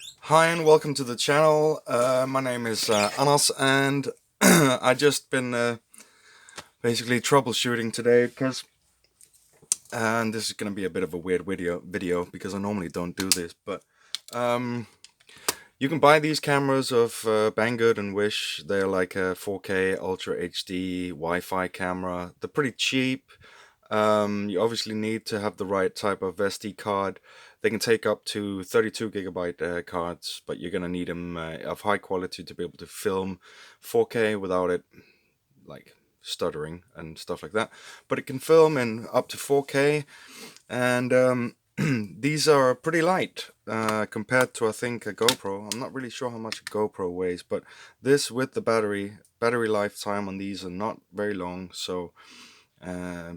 Hi and welcome to the channel. My name is Anas, and I just been basically troubleshooting today because, and this is going to be a bit of a weird video because I normally don't do this, but um, you can buy these cameras of Banggood and Wish. They're like a 4K Ultra HD Wi-Fi camera. They're pretty cheap. You obviously need to have the right type of SD card. They can take up to 32 gigabyte cards, but you're gonna need them of high quality to be able to film 4K without it like stuttering and stuff like that. But it can film in up to 4K, and these are pretty light compared to I think a GoPro. I'm not really sure how much a GoPro weighs, but this with the battery lifetime on these are not very long, so.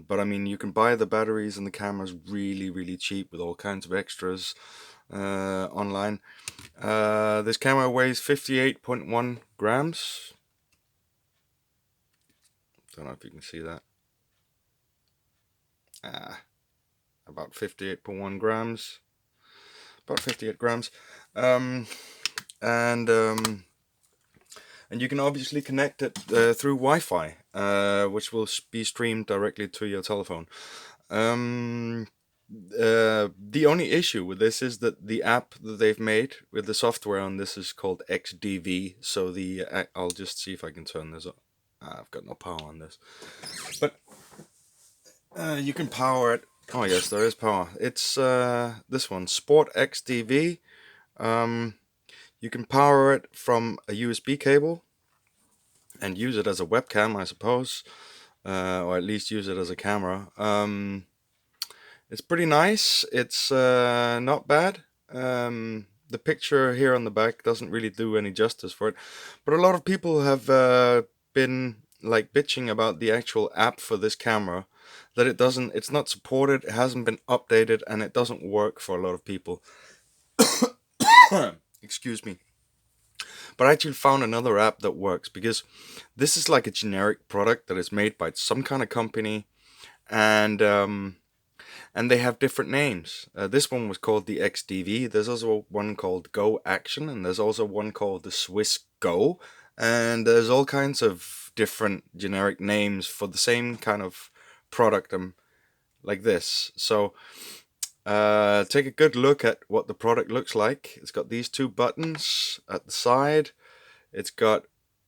But I mean, you can buy the batteries and the cameras really cheap with all kinds of extras online. This camera weighs 58.1 grams. Don't know if you can see that. About 58.1 grams. About 58 grams. Um, and um, and you can obviously connect it through Wi-Fi, which will be streamed directly to your telephone. The only issue with this is that the app that they've made with the software on this is called XDV. So I'll just see if I can turn this up. I've got no power on this, but you can power it. Oh yes, there is power. It's this one, Sport XDV. Um, you can power it from a USB cable and use it as a webcam, I suppose, or at least use it as a camera. It's pretty nice. It's not bad. The picture here on the back doesn't really do any justice for it, but a lot of people have been like bitching about the actual app for this camera, that it's not supported, it hasn't been updated, and it doesn't work for a lot of people. Excuse me. But I actually found another app that works, because this is like a generic product that is made by some kind of company, and they have different names. This one was called the XDV. There's also one called GoAction, and there's also one called the Swiss Go, and there's all kinds of different generic names for the same kind of product, like this. So take a good look at what the product looks like. It's got these two buttons at the side. It's got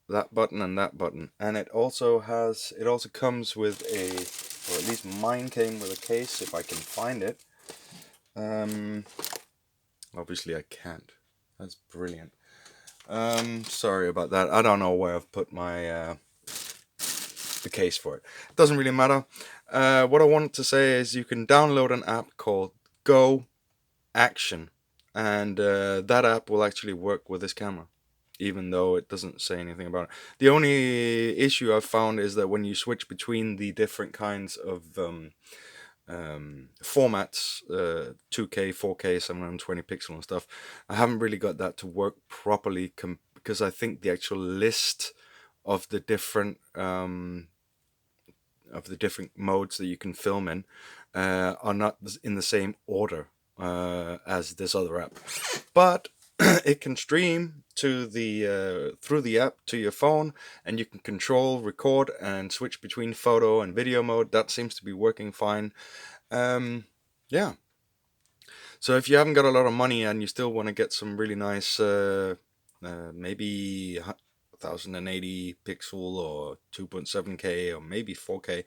that button and that button, and it also comes with a, or at least mine came with a case, if I can find it. Obviously I can't. That's brilliant. Sorry about that. I don't know where I've put my the case for it. It doesn't really matter. What I wanted to say is you can download an app called GoAction, and that app will actually work with this camera, even though it doesn't say anything about it. The only issue I've found is that when you switch between the different kinds of formats, 2K, 4K, 720 pixel and stuff, I haven't really got that to work properly, because I think the actual list of the different modes that you can film in are not in the same order as this other app. But it can stream to the through the app to your phone, and you can control, record, and switch between photo and video mode. That seems to be working fine. Yeah. So if you haven't got a lot of money and you still want to get some really nice, maybe 1080 pixel or 2.7K or maybe 4K.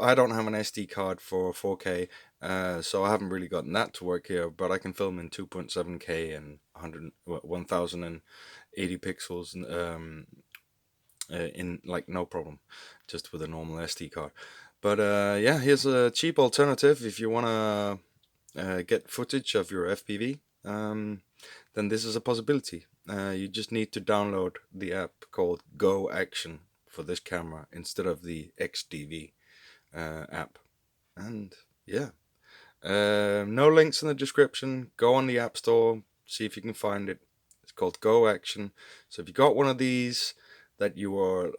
I don't have an SD card for 4K, so I haven't really gotten that to work here, but I can film in 2.7K and 1080 pixels in like no problem, just with a normal SD card. But yeah, here's a cheap alternative if you want to get footage of your FPV, then this is a possibility. You just need to download the app called GoAction for this camera instead of the XDV app. And yeah, no links in the description. Go on the App Store, see if you can find it. It's called GoAction. So if you got one of these that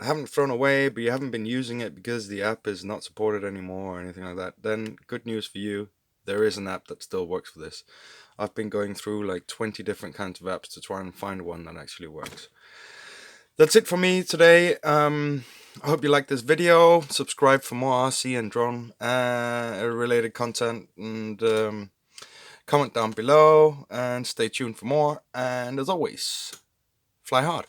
haven't thrown away, but you haven't been using it because the app is not supported anymore or anything like that, then good news for you. there is an app that still works for this. I've been going through like 20 different kinds of apps to try and find one that actually works. That's it for me today. I hope you like this video. Subscribe for more RC and drone related content, and comment down below, and stay tuned for more. And as always, fly hard.